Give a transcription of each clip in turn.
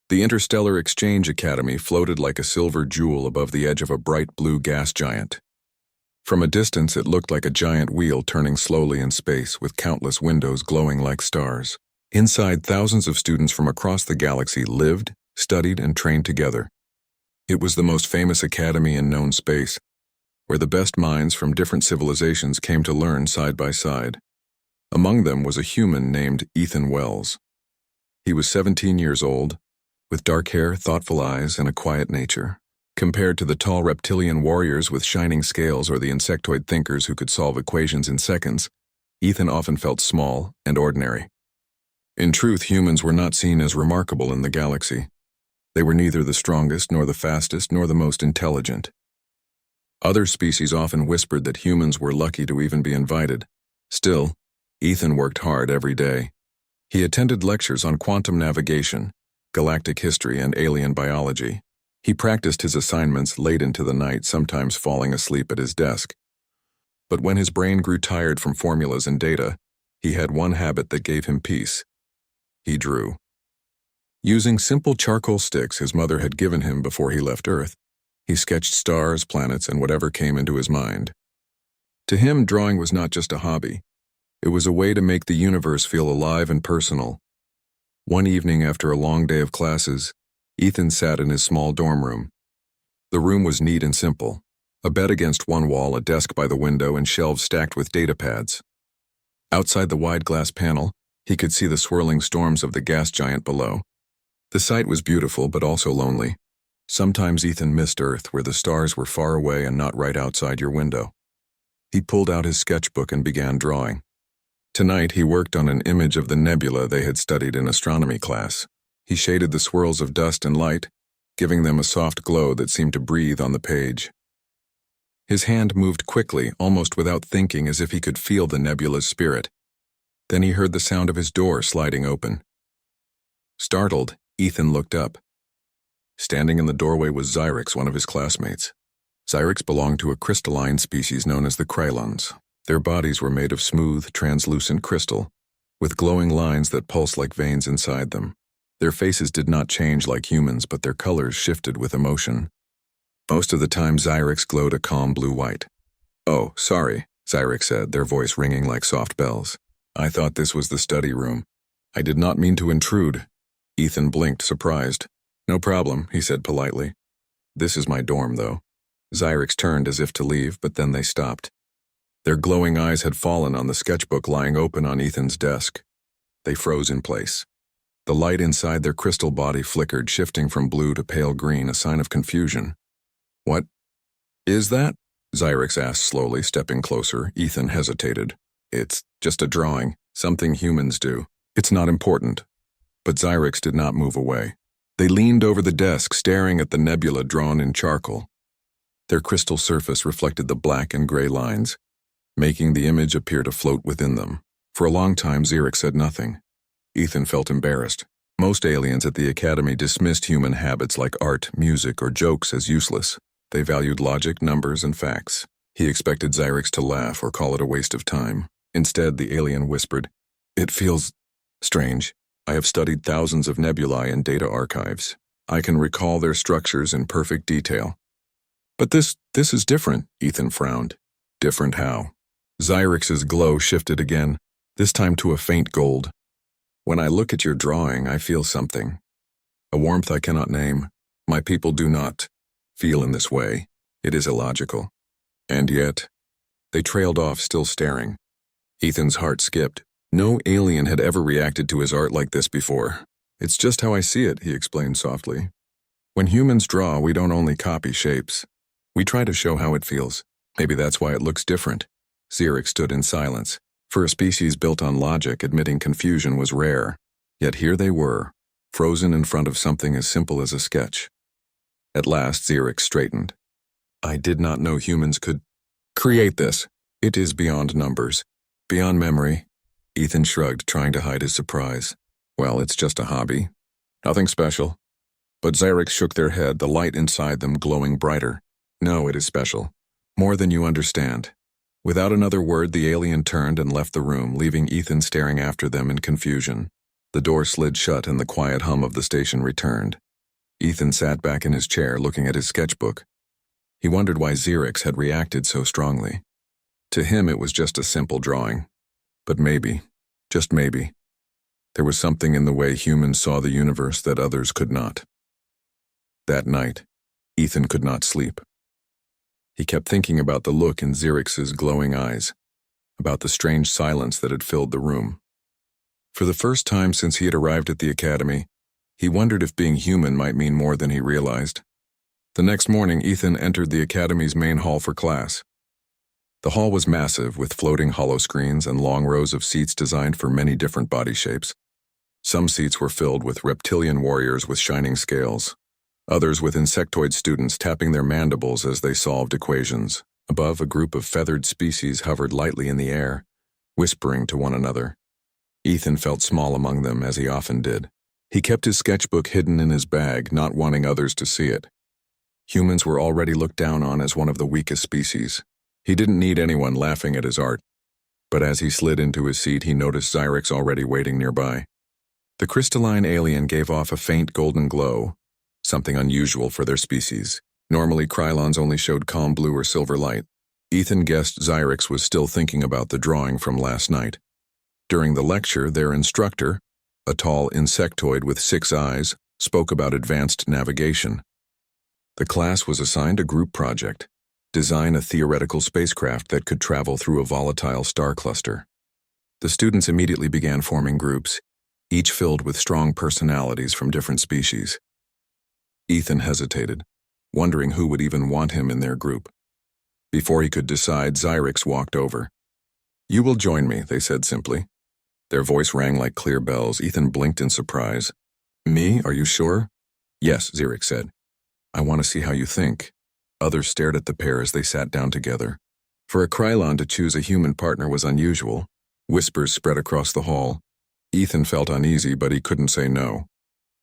The Interstellar Exchange Academy floated like a silver jewel above the edge of a bright blue gas giant. From a distance, it looked like a giant wheel turning slowly in space, with countless windows glowing like stars. Inside, thousands of students from across the galaxy lived, studied, and trained together. It was the most famous academy in known space, where the best minds from different civilizations came to learn side by side. Among them was a human named Ethan Wells. He was 17 years old, with dark hair, thoughtful eyes, and a quiet nature. Compared to the tall reptilian warriors with shining scales or the insectoid thinkers who could solve equations in seconds, Ethan often felt small and ordinary. In truth, humans were not seen as remarkable in the galaxy. They were neither the strongest, nor the fastest, nor the most intelligent. Other species often whispered that humans were lucky to even be invited. Still, Ethan worked hard every day. He attended lectures on quantum navigation, galactic history, and alien biology. He practiced his assignments late into the night, sometimes falling asleep at his desk. But when his brain grew tired from formulas and data, he had one habit that gave him peace. He drew. Using simple charcoal sticks his mother had given him before he left Earth, he sketched stars, planets, and whatever came into his mind. To him, drawing was not just a hobby. It was a way to make the universe feel alive and personal. One evening after a long day of classes, Ethan sat in his small dorm room. The room was neat and simple. A bed against one wall, a desk by the window, and shelves stacked with data pads. Outside the wide glass panel, he could see the swirling storms of the gas giant below. The sight was beautiful, but also lonely. Sometimes Ethan missed Earth, where the stars were far away and not right outside your window. He pulled out his sketchbook and began drawing. Tonight, he worked on an image of the nebula they had studied in astronomy class. He shaded the swirls of dust and light, giving them a soft glow that seemed to breathe on the page. His hand moved quickly, almost without thinking, as if he could feel the nebula's spirit. Then he heard the sound of his door sliding open. Startled, Ethan looked up. Standing in the doorway was Xyrix, one of his classmates. Xyrix belonged to a crystalline species known as the Krylons. Their bodies were made of smooth, translucent crystal, with glowing lines that pulsed like veins inside them. Their faces did not change like humans, but their colors shifted with emotion. Most of the time, Xyrix glowed a calm blue-white. "Oh, sorry," Xyrix said, their voice ringing like soft bells. "I thought this was the study room. I did not mean to intrude." Ethan blinked, surprised. "No problem," he said politely. "This is my dorm, though." Xyrix turned as if to leave, but then they stopped. Their glowing eyes had fallen on the sketchbook lying open on Ethan's desk. They froze in place. The light inside their crystal body flickered, shifting from blue to pale green, a sign of confusion. "What is that?" Xyrix asked slowly, stepping closer. Ethan hesitated. "It's just a drawing, something humans do. It's not important." But Xyrix did not move away. They leaned over the desk, staring at the nebula drawn in charcoal. Their crystal surface reflected the black and gray lines, making the image appear to float within them. For a long time, Xyrix said nothing. Ethan felt embarrassed. Most aliens at the academy dismissed human habits like art, music, or jokes as useless. They valued logic, numbers, and facts. He expected Xyrix to laugh or call it a waste of time. Instead, the alien whispered, "It feels strange. I have studied thousands of nebulae and data archives. I can recall their structures in perfect detail." "But this is different," Ethan frowned. "Different how?" Xyrix's glow shifted again, this time to a faint gold. "When I look at your drawing, I feel something. A warmth I cannot name. My people do not feel in this way. It is illogical." And yet, they trailed off, still staring. Ethan's heart skipped. No alien had ever reacted to his art like this before. "It's just how I see it," he explained softly. "When humans draw, we don't only copy shapes. We try to show how it feels. Maybe that's why it looks different." Xyrix stood in silence. For a species built on logic, admitting confusion was rare. Yet here they were, frozen in front of something as simple as a sketch. At last, Xyrix straightened. "I did not know humans could create this. It is beyond numbers, beyond memory." Ethan shrugged, trying to hide his surprise. "Well, it's just a hobby. Nothing special." But Xyrix shook their head, the light inside them glowing brighter. "No, it is special. More than you understand." Without another word, the alien turned and left the room, leaving Ethan staring after them in confusion. The door slid shut and the quiet hum of the station returned. Ethan sat back in his chair looking at his sketchbook. He wondered why Xerix had reacted so strongly. To him it was just a simple drawing. But maybe, just maybe, there was something in the way humans saw the universe that others could not. That night, Ethan could not sleep. He kept thinking about the look in Xerix's glowing eyes, about the strange silence that had filled the room. For the first time since he had arrived at the academy, he wondered if being human might mean more than he realized. The next morning, Ethan entered the academy's main hall for class. The hall was massive, with floating holoscreens and long rows of seats designed for many different body shapes. Some seats were filled with reptilian warriors with shining scales, others with insectoid students tapping their mandibles as they solved equations. Above, a group of feathered species hovered lightly in the air, whispering to one another. Ethan felt small among them, as he often did. He kept his sketchbook hidden in his bag, not wanting others to see it. Humans were already looked down on as one of the weakest species. He didn't need anyone laughing at his art. But as he slid into his seat, he noticed Xerix already waiting nearby. The crystalline alien gave off a faint golden glow, something unusual for their species. Normally, Krylons only showed calm blue or silver light. Ethan guessed Xerix was still thinking about the drawing from last night. During the lecture, their instructor, a tall insectoid with 6 eyes, spoke about advanced navigation. The class was assigned a group project: design a theoretical spacecraft that could travel through a volatile star cluster. The students immediately began forming groups, each filled with strong personalities from different species. Ethan hesitated, wondering who would even want him in their group. Before he could decide, Xerix walked over. "You will join me," they said simply. Their voice rang like clear bells. Ethan blinked in surprise. "Me? Are you sure?" "Yes," Xerix said. "I want to see how you think." Others stared at the pair as they sat down together. For a Krylon to choose a human partner was unusual. Whispers spread across the hall. Ethan felt uneasy, but he couldn't say no.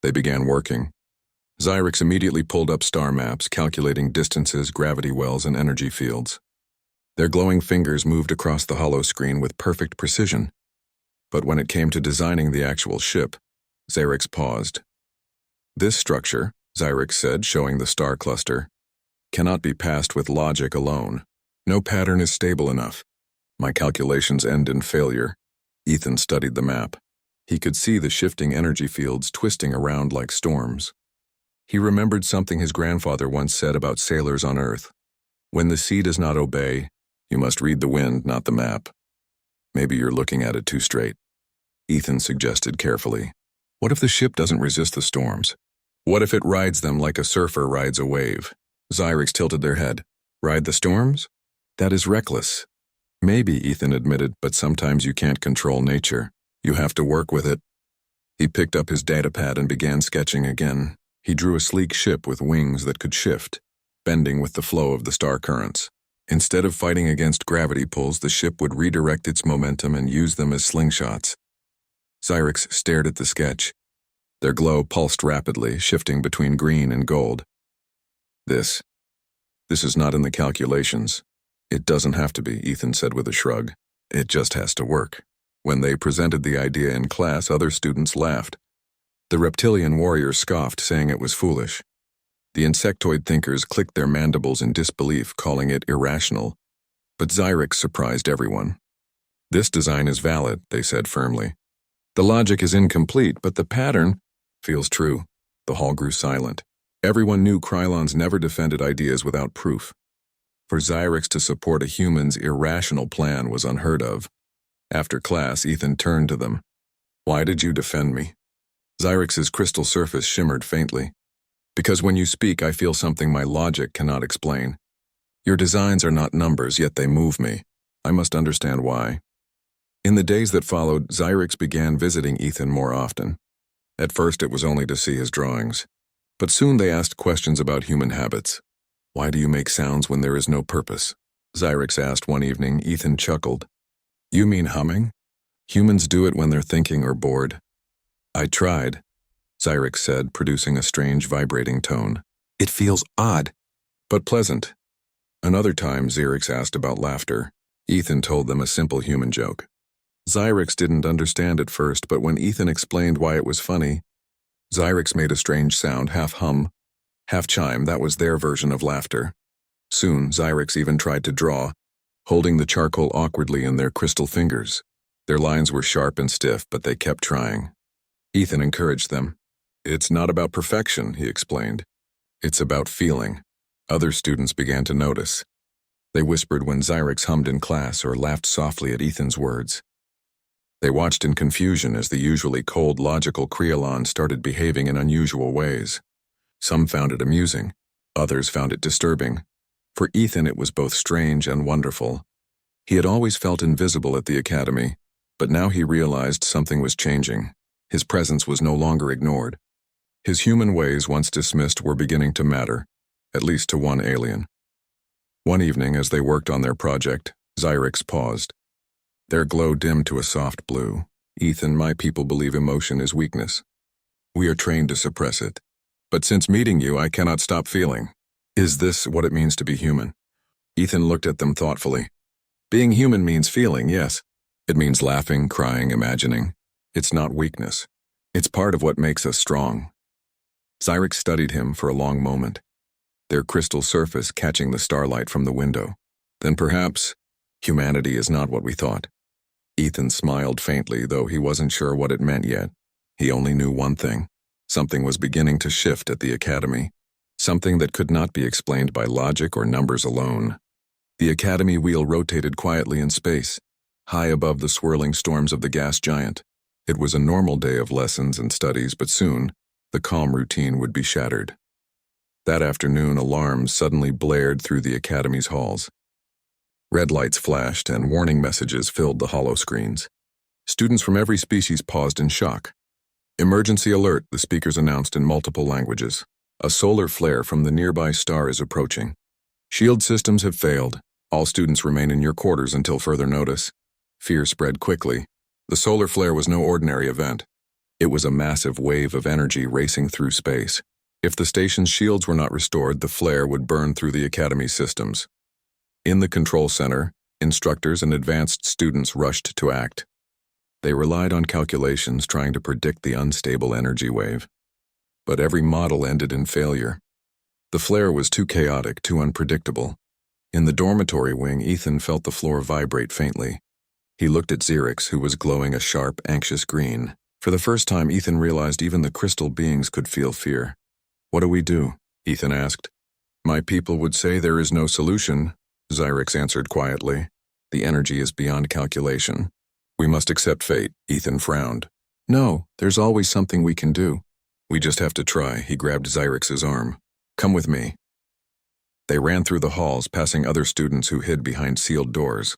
They began working. Xerix immediately pulled up star maps, calculating distances, gravity wells, and energy fields. Their glowing fingers moved across the hollow screen with perfect precision. But when it came to designing the actual ship, Xerix paused. "This structure," Xerix said, showing the star cluster, "cannot be passed with logic alone. No pattern is stable enough. My calculations end in failure." Ethan studied the map. He could see the shifting energy fields twisting around like storms. He remembered something his grandfather once said about sailors on Earth. When the sea does not obey, you must read the wind, not the map. Maybe you're looking at it too straight. Ethan suggested carefully. What if the ship doesn't resist the storms? What if it rides them like a surfer rides a wave? Xerix tilted their head. Ride the storms? That is reckless. Maybe, Ethan admitted, but sometimes you can't control nature. You have to work with it. He picked up his datapad and began sketching again. He drew a sleek ship with wings that could shift, bending with the flow of the star currents. Instead of fighting against gravity pulls, the ship would redirect its momentum and use them as slingshots. Xerix stared at the sketch. Their glow pulsed rapidly, shifting between green and gold. This is not in the calculations. It doesn't have to be, Ethan said with a shrug. It just has to work. When they presented the idea in class, other students laughed. The reptilian warriors scoffed, saying it was foolish. The insectoid thinkers clicked their mandibles in disbelief, calling it irrational. But Xerix surprised everyone. This design is valid, they said firmly. The logic is incomplete, but the pattern feels true. The hall grew silent. Everyone knew Krylons never defended ideas without proof. For Xerix to support a human's irrational plan was unheard of. After class, Ethan turned to them. Why did you defend me? Xerix's crystal surface shimmered faintly. Because when you speak, I feel something my logic cannot explain. Your designs are not numbers, yet they move me. I must understand why. In the days that followed, Xerix began visiting Ethan more often. At first, it was only to see his drawings. But soon they asked questions about human habits. Why do you make sounds when there is no purpose? Xerix asked one evening. Ethan chuckled. You mean humming? Humans do it when they're thinking or bored. I tried, Xerix said, producing a strange vibrating tone. It feels odd, but pleasant. Another time, Xerix asked about laughter. Ethan told them a simple human joke. Xyrix didn't understand at first, but when Ethan explained why it was funny, Xyrix made a strange sound, half hum, half chime. That was their version of laughter. Soon, Xyrix even tried to draw, holding the charcoal awkwardly in their crystal fingers. Their lines were sharp and stiff, but they kept trying. Ethan encouraged them. "It's not about perfection," he explained. "It's about feeling." Other students began to notice. They whispered when Xyrix hummed in class or laughed softly at Ethan's words. They watched in confusion as the usually cold, logical Creolon started behaving in unusual ways. Some found it amusing, others found it disturbing. For Ethan, it was both strange and wonderful. He had always felt invisible at the academy, but now he realized something was changing. His presence was no longer ignored. His human ways, once dismissed, were beginning to matter, at least to one alien. One evening, as they worked on their project, Xyrix paused. Their glow dimmed to a soft blue. "Ethan, my people believe emotion is weakness. We are trained to suppress it. But since meeting you, I cannot stop feeling. Is this what it means to be human?" Ethan looked at them thoughtfully. "Being human means feeling, yes. It means laughing, crying, imagining. It's not weakness. It's part of what makes us strong." Xyrix studied him for a long moment, their crystal surface catching the starlight from the window. "Then perhaps humanity is not what we thought." Ethan smiled faintly, though he wasn't sure what it meant yet. He only knew one thing. Something was beginning to shift at the academy. Something that could not be explained by logic or numbers alone. The academy wheel rotated quietly in space, high above the swirling storms of the gas giant. It was a normal day of lessons and studies, but soon, the calm routine would be shattered. That afternoon, alarms suddenly blared through the academy's halls. Red lights flashed and warning messages filled the hollow screens. Students from every species paused in shock. "Emergency alert," the speakers announced in multiple languages. "A solar flare from the nearby star is approaching. Shield systems have failed. All students remain in your quarters until further notice." Fear spread quickly. The solar flare was no ordinary event. It was a massive wave of energy racing through space. If the station's shields were not restored, the flare would burn through the academy's systems. In the control center, instructors and advanced students rushed to act. They relied on calculations trying to predict the unstable energy wave. But every model ended in failure. The flare was too chaotic, too unpredictable. In the dormitory wing, Ethan felt the floor vibrate faintly. He looked at Xyrix, who was glowing a sharp, anxious green. For the first time, Ethan realized even the crystal beings could feel fear. "What do we do?" Ethan asked. "My people would say there is no solution," Xyrix answered quietly. "The energy is beyond calculation. We must accept fate." Ethan frowned. "No, there's always something we can do. We just have to try." He grabbed Xyrix's arm. "Come with me." They ran through the halls, passing other students who hid behind sealed doors.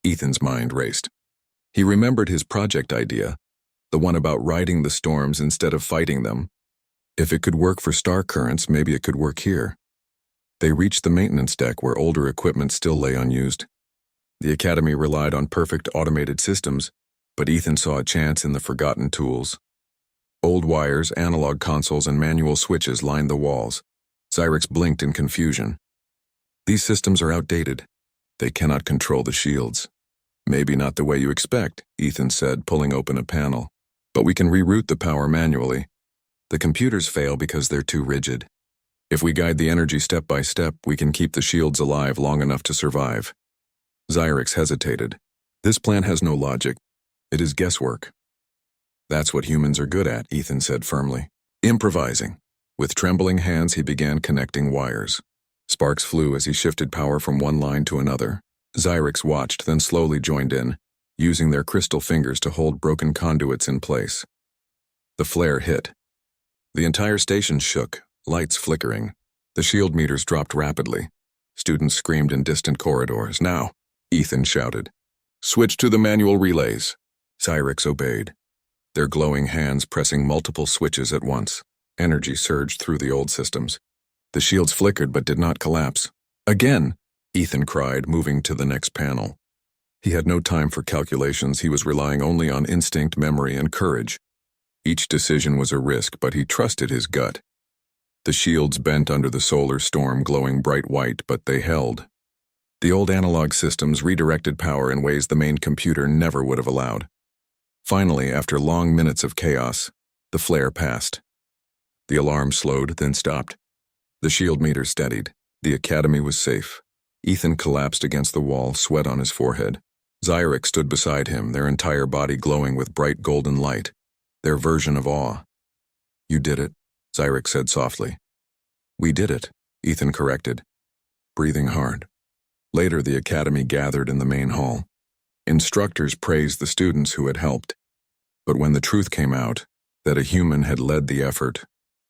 Ethan's mind raced. He remembered his project idea, the one about riding the storms instead of fighting them. If it could work for star currents, maybe it could work here. They reached the maintenance deck where older equipment still lay unused. The academy relied on perfect automated systems, but Ethan saw a chance in the forgotten tools. Old wires, analog consoles, and manual switches lined the walls. Xyrix blinked in confusion. "These systems are outdated. They cannot control the shields." "Maybe not the way you expect," Ethan said, pulling open a panel. "But we can reroute the power manually. The computers fail because they're too rigid. If we guide the energy step by step, we can keep the shields alive long enough to survive." Xyrix hesitated. "This plan has no logic. It is guesswork." "That's what humans are good at," Ethan said firmly. "Improvising." With trembling hands, he began connecting wires. Sparks flew as he shifted power from one line to another. Xyrix watched, then slowly joined in, using their crystal fingers to hold broken conduits in place. The flare hit. The entire station shook, lights flickering. The shield meters dropped rapidly. Students screamed in distant corridors. "Now," Ethan shouted. "Switch to the manual relays." Xyrix obeyed, their glowing hands pressing multiple switches at once. Energy surged through the old systems. The shields flickered but did not collapse. "Again!" Ethan cried, moving to the next panel. He had no time for calculations. He was relying only on instinct, memory, and courage. Each decision was a risk, but he trusted his gut. The shields bent under the solar storm, glowing bright white, but they held. The old analog systems redirected power in ways the main computer never would have allowed. Finally, after long minutes of chaos, the flare passed. The alarm slowed, then stopped. The shield meter steadied. The academy was safe. Ethan collapsed against the wall, sweat on his forehead. Xyrix stood beside him, their entire body glowing with bright golden light, their version of awe. "You did it," Xyrix said softly. "We did it," Ethan corrected, breathing hard. Later, the academy gathered in the main hall. Instructors praised the students who had helped. But when the truth came out, that a human had led the effort,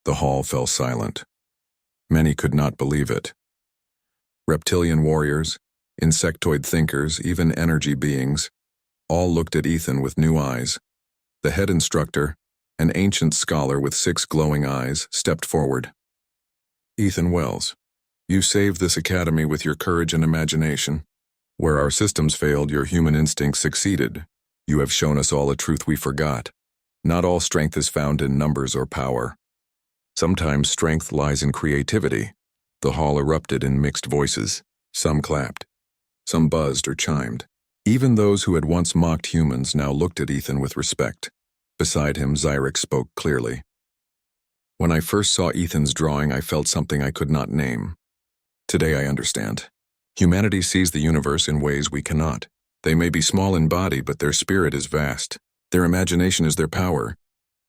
the hall fell silent. Many could not believe it. Reptilian warriors, insectoid thinkers, even energy beings, all looked at Ethan with new eyes. The head instructor, an ancient scholar with 6 glowing eyes, stepped forward. "Ethan Wells, you saved this academy with your courage and imagination. Where our systems failed, your human instincts succeeded. You have shown us all a truth we forgot. Not all strength is found in numbers or power. Sometimes strength lies in creativity." The hall erupted in mixed voices. Some clapped. Some buzzed or chimed. Even those who had once mocked humans now looked at Ethan with respect. Beside him, Xyrix spoke clearly. "When I first saw Ethan's drawing, I felt something I could not name. Today I understand. Humanity sees the universe in ways we cannot. They may be small in body, but their spirit is vast. Their imagination is their power."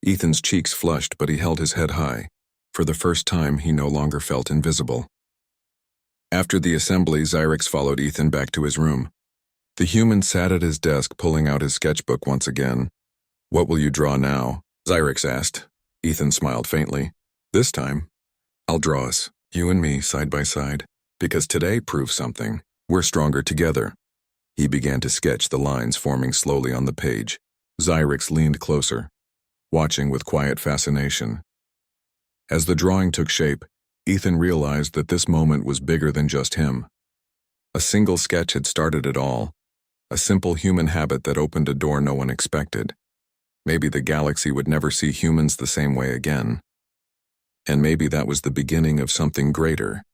Ethan's cheeks flushed, but he held his head high. For the first time, he no longer felt invisible. After the assembly, Xyrix followed Ethan back to his room. The human sat at his desk, pulling out his sketchbook once again. "What will you draw now?" Xyrix asked. Ethan smiled faintly. "This time, I'll draw us, you and me, side by side. Because today proves something. We're stronger together." He began to sketch, the lines forming slowly on the page. Xyrix leaned closer, watching with quiet fascination. As the drawing took shape, Ethan realized that this moment was bigger than just him. A single sketch had started it all, a simple human habit that opened a door no one expected. Maybe the galaxy would never see humans the same way again. And maybe that was the beginning of something greater.